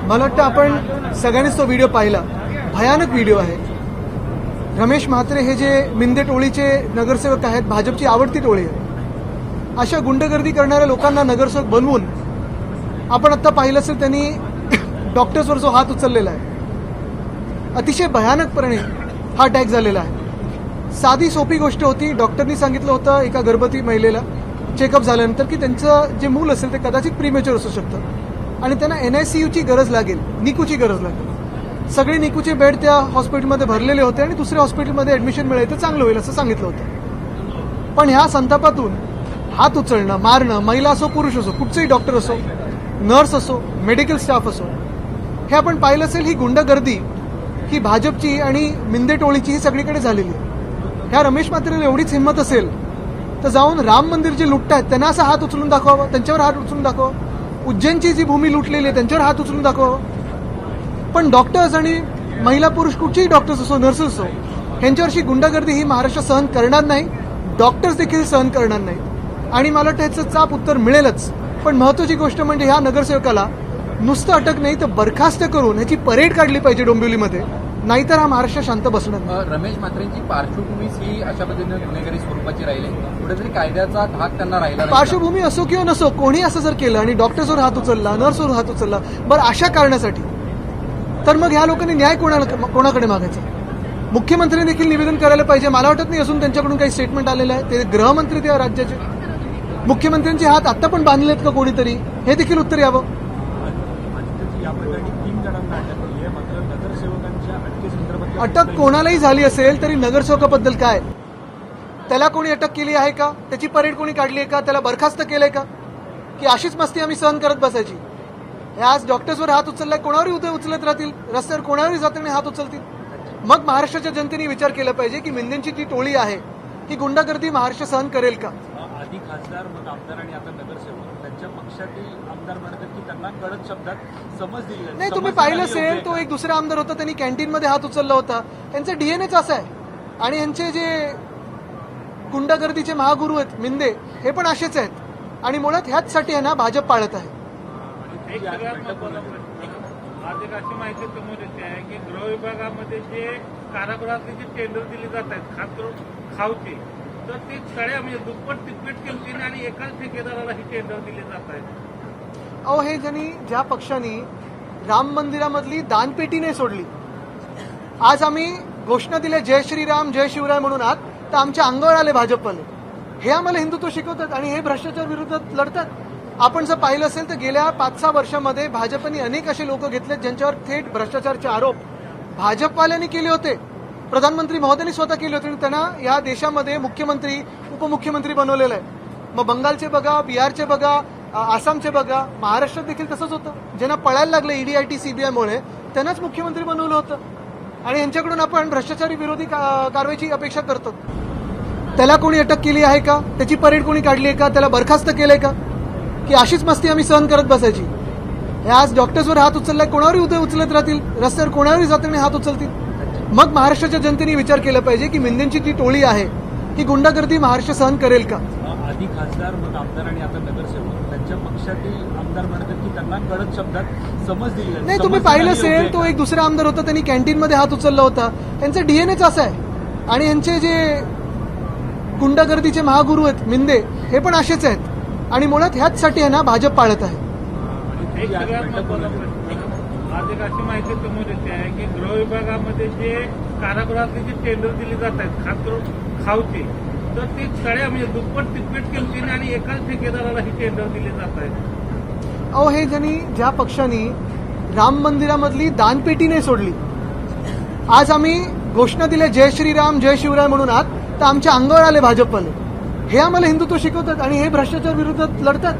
मला वाटतं आपण सगळ्यांनीच तो व्हिडिओ पाहिला. भयानक व्हिडिओ आहे. रमेश म्हात्रे हे जे मिंदे टोळीचे नगरसेवक आहेत, भाजपची आवडती टोळी आहे. अशा गुंडगर्दी करणाऱ्या लोकांना नगरसेवक बनवून आपण आता पाहिलं असेल त्यांनी डॉक्टर्सवर जो हात उचललेला आहे, अतिशय भयानकपणे हा अटॅक झालेला आहे. साधी सोपी गोष्ट होती. डॉक्टरनी सांगितलं होतं एका गर्भवती महिलेला चेकअप झाल्यानंतर की त्यांचं जे मूल असेल ते कदाचित प्रीमेच्युअर असू शकतं आणि त्यांना NICUची गरज लागेल, निकूची गरज लागेल. सगळे निकूचे बेड त्या हॉस्पिटलमध्ये भरलेले होते आणि दुसऱ्या हॉस्पिटलमध्ये ऍडमिशन मिळालं तर चांगलं होईल असं सांगितलं होतं. पण ह्या संतापातून हात उचलणं, मारणं, महिला असो पुरुष असो, कुठचेही डॉक्टर असो, नर्स असो, मेडिकल स्टाफ असो, हे आपण पाहिलं असेल. ही गुंडगर्दी ही भाजपची आणि मिंदे टोळीची ही सगळीकडे झालेली आहे. ह्या रमेश म्हात्रेला एवढीच हिंमत असेल तर जाऊन राम मंदिर जे लुटतायत त्यांना असा हात उचलून दाखवावा, त्यांच्यावर हात उचलून दाखवा. उज्जैनची जी भूमी लुटलेली आहे त्यांच्यावर हात उचलून दाखवा. पण डॉक्टर्स आणि महिला पुरुष कुठचेही डॉक्टर्स असो, नर्सेस असो, ह्यांच्यावरची गुंडगर्दी ही महाराष्ट्र सहन करणार नाही. डॉक्टर्स देखील सहन करणार नाही आणि मला वाटतं ह्याचं चाप उत्तर मिळेलच. पण महत्वाची गोष्ट म्हणजे ह्या नगरसेवकाला नुसतं अटक नाही तर बरखास्त करून ह्याची परेड काढली पाहिजे डोंबिवलीमध्ये, नाहीतर हा महाराष्ट्र शांत बसणार नाही. रमेश म्हात्रेंची पार्श्वभूमीच ही अशा पद्धतीने गुन्हेगारी स्वरूपाची राहिली, कुठेतरी कायद्याचा धाक त्यांना राहिला. पार्श्वभूमी असो किंवा नसो, कोणी असं जर केलं आणि डॉक्टर्सवर हात उचलला, नर्सवर हात उचलला, बरं अशा कारणासाठी, तर मग ह्या लोकांनी न्याय कोणाकडे मागायचा? मुख्यमंत्र्यांनी देखील निवेदन करायला पाहिजे. मला वाटत नाही अजून त्यांच्याकडून काही स्टेटमेंट आलेलं आहे. ते गृहमंत्री त्या राज्याचे, मुख्यमंत्र्यांचे हात आता पण बांधलेत का कोणीतरी, हे देखील उत्तर यावं. अटक कोणालाही झाली असेल तरी नगरसेवकाबद्दल काय, त्याला कोणी अटक केली आहे का? त्याची परेड कोणी काढली आहे का? त्याला बरखास्त केलंय का? की अशीच मस्ती आम्ही सहन करत बसायची? आज डॉक्टर्सवर हात उचललाय, कोणावरही उचलत राहतील, रस्त्यावर कोणावरही जाताना हात उचलतील. मग महाराष्ट्राच्या जनतेने विचार केला पाहिजे की मिंदेंची जी टोळी आहे ही गुंडागर्दी महाराष्ट्र सहन करेल का? आधी खासदार, मग आमदार आणि आता नगरसेवक, त्यांच्या पक्षातील आमदार म्हणतात की त्यांना कडक शब्दात समज दिली नाही. तुम्ही पाहिलं असेल तो एक दुसरा आमदार होता, त्यांनी कॅन्टीनमध्ये हात उचलला होता. त्यांचा डीएनएच असा आहे आणि यांचे जे गुंडागर्दीचे महागुरू आहेत मिंदे, हे पण असेच आहेत आणि मुळात ह्याचसाठी आहे ना भाजप पाळत आहे. आज एक अशी माहिती समोर येते आहे की गृह विभागामध्ये जे कारागृहातली जी टेंडर दिली जात आहेत, खास करून खाऊची, तर ती सगळ्या म्हणजे दुप्पट तिप्पट किमतीने आणि एकाच ठेकेदाराला ही टेंडर दिली जात आहेत. अहो, हे ज्या पक्षांनी राम मंदिरामधली दानपेटी नाही सोडली, आज आम्ही घोषणा दिल्या जय श्रीराम जय शिवराय म्हणून आत, तर आमच्या अंगावर आले भाजपवाले. हे आम्हाला हिंदुत्व शिकवतात आणि हे भ्रष्टाचार विरोधात लढतात. आपण जर पाहिलं असेल तर गेल्या 5-6 वर्षामध्ये भाजपने अनेक असे लोक घेतले ज्यांच्यावर थेट भ्रष्टाचारचे आरोप भाजपवाल्यांनी केले होते. प्रधानमंत्री महोदयांनी स्वतः केले होते आणि त्यांना या देशामध्ये मुख्यमंत्री, उपमुख्यमंत्री बनवलेलं आहे. मग बंगालचे बघा, बिहारचे बघा, आसामचे बघा, महाराष्ट्रात देखील तसंच होतं. ज्यांना पळायला लागलं ED, CBI मुळे त्यांनाच मुख्यमंत्री बनवलं होतं आणि यांच्याकडून आपण भ्रष्टाचारी विरोधी कारवाईची अपेक्षा करतो. त्याला कोणी अटक केली आहे का? त्याची परेड कोणी काढली आहे का? त्याला बरखास्त केलंय का? की अशीच मस्ती आम्ही सहन करत बसायची? आज डॉक्टर्सवर हात उचललाय, कोणावरही उचलत राहतील, रस्त्यावर कोणावरही जाताना हात उचलतील. मग महाराष्ट्राच्या जनतेने विचार केला पाहिजे की मिंदेंची जी टोळी आहे ही गुंडागर्दी महाराष्ट्र सहन करेल का? आधी खासदार, मग आमदार आणि आता नगरसेवक, त्यांच्या पक्षातील आमदार म्हणतात की त्यांना कडक शब्दात समज दिली नाही. तुम्ही पाहिलं असेल तो एक दुसरा आमदार होता, त्यांनी कॅन्टीनमध्ये हात उचलला होता. त्यांचा डीएनएच असा आहे आणि यांचे जे गुंडागर्दीचे महागुरू आहेत मिंदे, हे पण असेच आहेत आणि मुळात ह्याचसाठी आहे ना भाजप पाळत आहे. आज एक अशी माहिती समोर येते आहे की गृह विभागामध्ये जे कारागृहातली जी टेंडर दिली जात आहेत, खास करून खाऊची, तर ती सगळ्या म्हणजे दुप्पट तिप्पट किमतीने आणि एकाच ठेकेदाराला ही टेंडर दिली जात आहेत. अहो, हे ज्या पक्षांनी राम मंदिरामधली दानपेटी नाही सोडली, आज आम्ही घोषणा दिल्या जय श्रीराम जय शिवराय म्हणून आत, तर आमच्या अंगावर आले भाजपवाले. हे आम्हाला हिंदुत्व शिकवतात आणि हे भ्रष्टाचार विरोधात लढतात.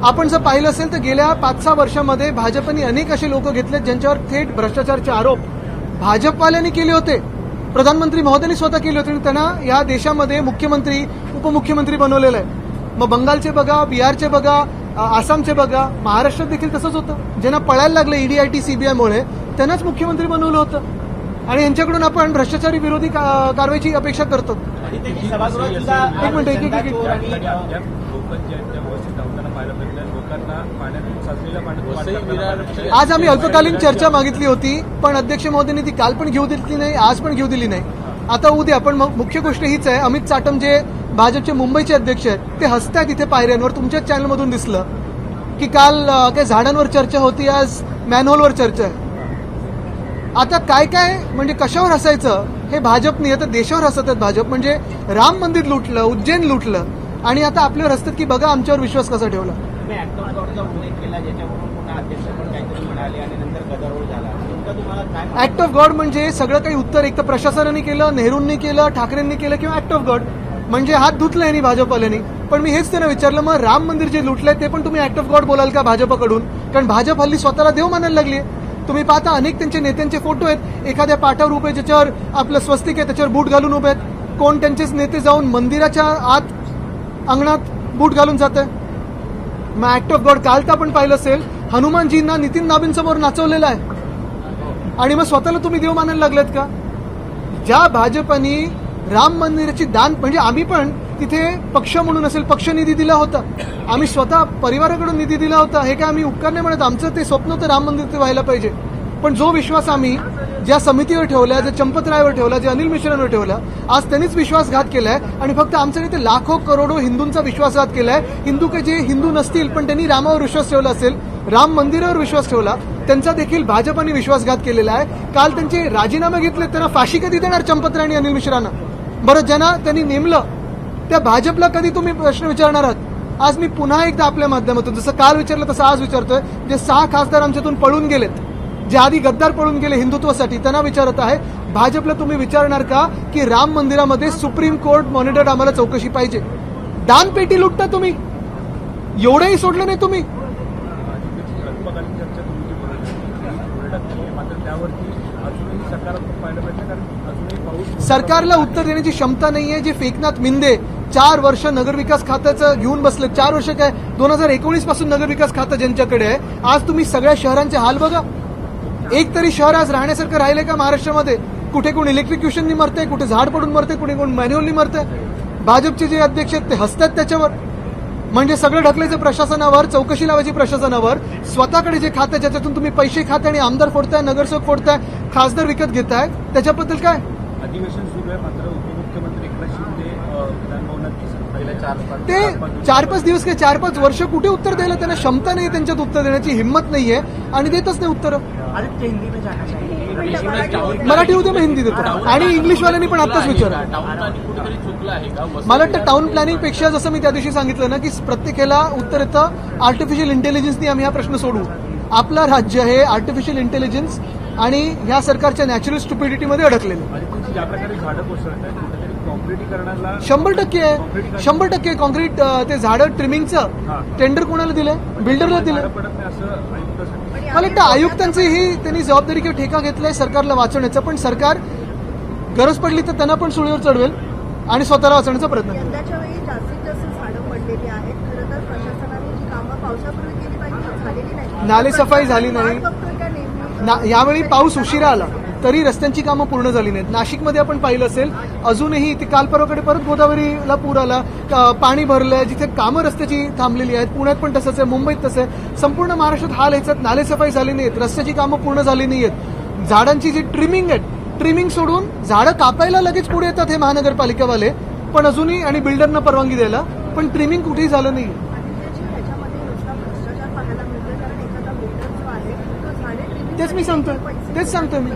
आपण जर पाहिलं असेल तर गेल्या 5-6 वर्षामध्ये भाजपने अनेक असे लोक घेतले ज्यांच्यावर थेट भ्रष्टाचारचे आरोप भाजपवाल्यांनी केले होते. प्रधानमंत्री महोदयांनी स्वतः केले होते आणि त्यांना या देशामध्ये मुख्यमंत्री, उपमुख्यमंत्री बनवलेलं आहे. मग बंगालचे बघा, बिहारचे बघा, आसामचे बघा, महाराष्ट्रात देखील तसंच होतं. ज्यांना पळायला लागलं ED, CBI मुळे त्यांनाच मुख्यमंत्री बनवलं होतं आणि यांच्याकडून आपण भ्रष्टाचारी विरोधी कारवाईची अपेक्षा करतो. एक मिनिट, लोकांना पाण्यातून साचलेल्या पाण्यातून आज आम्ही अल्पकालीन चर्चा मागितली होती, पण अध्यक्ष महोदयांनी ती काल पण घेऊ दिली नाही, आज पण घेऊ दिली नाही. आता उद्या. पण मुख्य गोष्ट हीच आहे, अमित चाटम जे भाजपचे मुंबईचे अध्यक्ष आहेत ते हसतायत इथे पायऱ्यांवर. तुमच्याच चॅनलमधून दिसलं की काल काही झाडांवर चर्चा होती, आज मॅनहोलवर चर्चा आहे. आता काय काय म्हणजे कशावर हसायचं हे भाजपने, आता देशावर हसत आहेत भाजप. म्हणजे राम मंदिर लुटलं, उज्जैन लुटलं आणि आता आपल्यावर हसतात की बघा आमच्यावर विश्वास कसा ठेवला. तुम्ही ऍक्ट ऑफ गॉडचा उल्लेख केला, ज्याच्यावरून पुन्हा अध्यक्ष पण काहीतरी म्हणाले आणि नंतर गदारोळ झाला. नेमकं तुम्हाला काय ऍक्ट ऑफ गॉड म्हणजे सगळं काही उत्तर एक तर प्रशासनाने केलं, नेहरूंनी केलं, ठाकरेंनी केलं किंवा ऍक्ट ऑफ गॉड म्हणजे हात धुतले यांनी भाजपवाल्यांनी. पण मी हेच त्यांना विचारलं, मग राम मंदिर जे लुटलंय ते पण तुम्ही ऍक्ट ऑफ गॉड बोलाल का भाजपकडून? कारण भाजप हल्ली स्वतःला देव मानायला लागली. तुम्ही पाहता अनेक त्यांचे नेत्यांचे फोटो आहेत, एखाद्या पाटावर उभे ज्याच्यावर आपलं स्वस्तिक आहे त्याच्यावर बूट घालून उभे आहेत. कोण त्यांचेच नेते जाऊन मंदिराच्या आत अंगणात बूट घालून जात आहे. मग ऍक्ट ऑफ गॉड काल तर आपण पाहिलं असेल, हनुमानजींना नितीन नाबींसमोर नाचवलेलं आहे आणि मग स्वतःला तुम्ही देव मानायला लागलेत का? ज्या भाजपनी राम मंदिराची दान, म्हणजे आम्ही पण तिथे पक्ष म्हणून असेल पक्ष निधी दिला होता, आम्ही स्वतः परिवाराकडून निधी दिला होता. हे काय आम्ही उपकार नाही म्हणत, आमचं ते स्वप्न होतं राम मंदिर ते व्हायला पाहिजे. पण जो विश्वास आम्ही ज्या समितीवर ठेवला, ज्या चंपतरायवर ठेवला, ज्या अनिल मिश्रांवर ठेवला, आज त्यांनीच विश्वासघात केलाय. आणि फक्त आमचा नाही, ते लाखो करोडो हिंदूंचा विश्वासघात केलाय. हिंदू के जे हिंदू नसतील पण त्यांनी रामावर विश्वास ठेवला असेल, राम मंदिरावर विश्वास ठेवला, त्यांचा देखील भाजपाने विश्वासघात केलेला आहे. काल त्यांचे राजीनामे घेतले, त्यांना फाशी कधी देणार चंपतराय आणि अनिल मिश्रांना? बरं, ज्यांना त्यांनी नेमलं त्या भाजपला कधी तुम्ही प्रश्न विचारणार आहात? आज मी पुन्हा एकदा आपल्या माध्यमातून, जसं काल विचारलं तसं आज विचारतोय, जे 6 खासदार आमच्यातून पळून गेलेत, जे आधी गद्दार पळून गेले हिंदुत्वासाठी, त्यांना विचारत आहे, भाजपला तुम्ही विचारणार का की राम मंदिरामध्ये सुप्रीम कोर्ट मॉनिटर्ड आम्हाला चौकशी पाहिजे? दानपेटी लुटता तुम्ही, एवढंही सोडलं नाही तुम्ही. अल्पकालीन चर्चा तुम्ही जी बोलत मात्र त्यावरती अजूनही सकारात्मक पाहायला भेटलं, कारण अजूनही पाऊस सरकारला उत्तर देण्याची क्षमता नाहीये. जे फेकनाथ मिंदे 4 वर्ष नगरविकास खात्याचं घेऊन बसले, 4 वर्ष काय 2019 पासून नगरविकास खातं ज्यांच्याकडे आहे, आज तुम्ही सगळ्या शहरांचे हाल बघा. एक तरी शहर आज राहण्यासारखं राहिलंय का महाराष्ट्रामध्ये? कुठे कोण इलेक्ट्रिक्युशननी मरतंय, कुठे झाड पडून मरतंय, कुठे कोण मॅन्युअलनी मरतंय. भाजपचे जे अध्यक्ष आहेत ते हसतात त्याच्यावर. म्हणजे सगळं ढकलायचं प्रशासनावर, चौकशी लावायची प्रशासनावर. स्वतःकडे जे खातं ज्याच्यातून तुम्ही पैसे खाताय आणि आमदार फोडताय, नगरसेवक फोडताय, खासदार विकत घेताय, त्याच्याबद्दल काय? अधिवेशन सुरू आहे, मात्र उपमुख्यमंत्री एकनाथ शिंदे विधानभवनात पहिल्या ते 4-5 दिवस काय 4-5 वर्ष कुठे उत्तर द्यायला त्यांना क्षमता नाही, त्यांच्यात उत्तर देण्याची हिंमत नाहीये आणि देतच नाही उत्तर. मराठी उद्या मी हिंदी देतो आणि इंग्लिशवाल्यांनी पण आताच विचारलं. कुठेतरी चुकलं आहे का? मला वाटतं टाउन प्लॅनिंग पेक्षा, जसं मी त्या दिवशी सांगितलं ना, की प्रत्येकाला उत्तर येतं आर्टिफिशियल इंटेलिजन्सनी आम्ही हा प्रश्न सोडू. आपलं राज्य हे आर्टिफिशियल इंटेलिजन्स आणि ह्या सरकारच्या नॅचरल स्टुपिडिटीमध्ये अडकलेलं. आणि तुमची ज्या प्रकारे झाडं कोसळत आहेत कुठेतरी कॉन्क्रिटीकरणाला 100% आहे. 100% कॉन्क्रीट ते झाडं ट्रिमिंगचं टेंडर कोणाला दिलंय? बिल्डरला दिलंय. पडत नाही असं आयुक्त सांगितलं. मला वाटतं आयुक्तांची ही त्यांनी जबाबदारी किंवा ठेका घेतलाय सरकारला वाचवण्याचा. पण सरकार गरज पडली तर त्यांना पण सुळीवर चढवेल आणि स्वतःला वाचवण्याचा प्रयत्न करेल. यंदाच्या वेळी जास्तीत जास्त झाडं पडलेली आहेत. खरं तर प्रशासनाने जी कामं पावसापूर्वी केली पाहिजे झालेली नाही. नालेसफाई झाली नाही. वाट बघतोय का नेहमी? यावेळी पाऊस उशिरा आला तरी रस्त्यांची कामं पूर्ण झाली नाहीत. नाशिकमध्ये आपण पाहिलं असेल, अजूनही ते काल परवाकडे परत गोदावरीला पूर आला, पाणी भरलंय, जिथे कामं रस्त्याची थांबलेली आहेत. पुण्यात पण तसंच आहे, मुंबईत तसं आहे. संपूर्ण महाराष्ट्रात हाल ह्याच्यात. नालेसफाई झाली नाहीत, रस्त्याची कामं पूर्ण झाली नाहीत. झाडांची जी ट्रिमिंग आहे, ट्रिमिंग सोडून झाडं कापायला लगेच पुढे येतात हे महानगरपालिकावाले, पण अजूनही, आणि बिल्डरना परवानगी द्यायला, पण ट्रिमिंग कुठेही झालं नाही. ह्याच्यामध्ये नुसता भ्रष्टाचार पाहायला मिळतोय, कारण एखादा बिल्डर जो आहे तो झाडे triming तेच मी सांगतोय, तेच सांगतोय मी.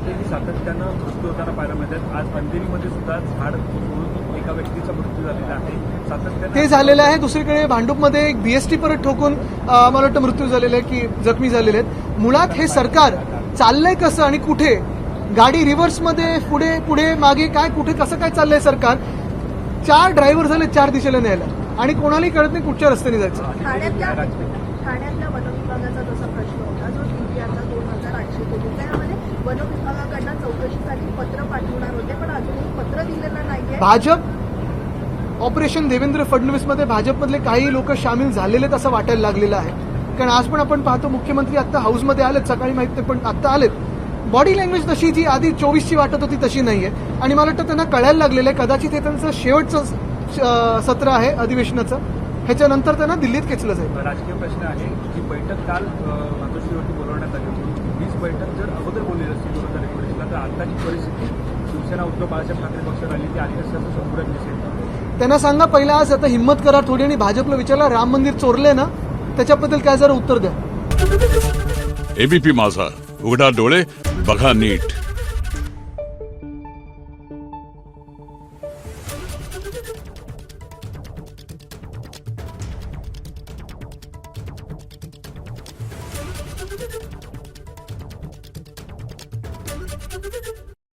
त्यांनी सातत्यानं मृत्यू होताना पाहायला मिळतात. आज अंधेरीमध्ये सुद्धा झाड कोसळून एका व्यक्तीचा मृत्यू झालेला आहे. सातत्यानं ते झालेलं आहे. दुसरीकडे भांडूपमध्ये एक बीएसटी परत ठोकून मला वाटतं मृत्यू झालेला आहे की जखमी झालेले आहेत. मुळात हे सरकार चाललंय कसं आणि कुठे? गाडी रिव्हर्समध्ये पुढे पुढे मागे काय, कुठे कसं काय चाललंय सरकार? 4 ड्रायव्हर झाले 4 दिशेला न्यायला आणि कोणालाही कळत नाही कुठच्या रस्त्याने जायचं. ठाण्यातल्या वनविभागाचा जसा प्रश्न होता, जो DPRचा 2800 कोटी, त्यामध्ये वनविभागाकडनं चौकशीसाठी पत्र पाठवणार होते, पण अजूनही पत्र दिलेलं नाहीये. भाजप ऑपरेशन देवेंद्र फडणवीसमध्ये भाजपमधले काही लोक सामील झालेले असं वाटायला लागलेलं आहे. कारण आज पण आपण पाहतो मुख्यमंत्री आता हाऊसमध्ये आलेत, सकाळी माहित नाही पण आता आलेत. बॉडी लँग्वेज तशी जी आधी 24ची वाटत होती तशी नाहीये आणि मला वाटतं त्यांना कळायला लागलेलं आहे. कदाचित हे त्यांचं शेवटचं सत्र आहे अधिवेशनाचं. ह्याच्यानंतर त्यांना दिल्लीत खेचलं जाईल. राजकीय प्रश्न आहे जी बैठक काल मातोश्रीवरती बोलवण्यात आली होती, हीच बैठक जर अगोदर बोलली असती 2019ला तर आताची परिस्थिती शिवसेना उद्धव बाळासाहेब ठाकरे पक्ष राहिली ती आली असल्याचं संपूर्ण दिसेल. त्यांना सांगा पहिला आज आता हिंमत करा थोडी आणि भाजपला विचारला राम मंदिर चोरले ना त्याच्याबद्दल काय जरा उत्तर द्या. एबीपी माझा, उघडा डोळे बघा नीट.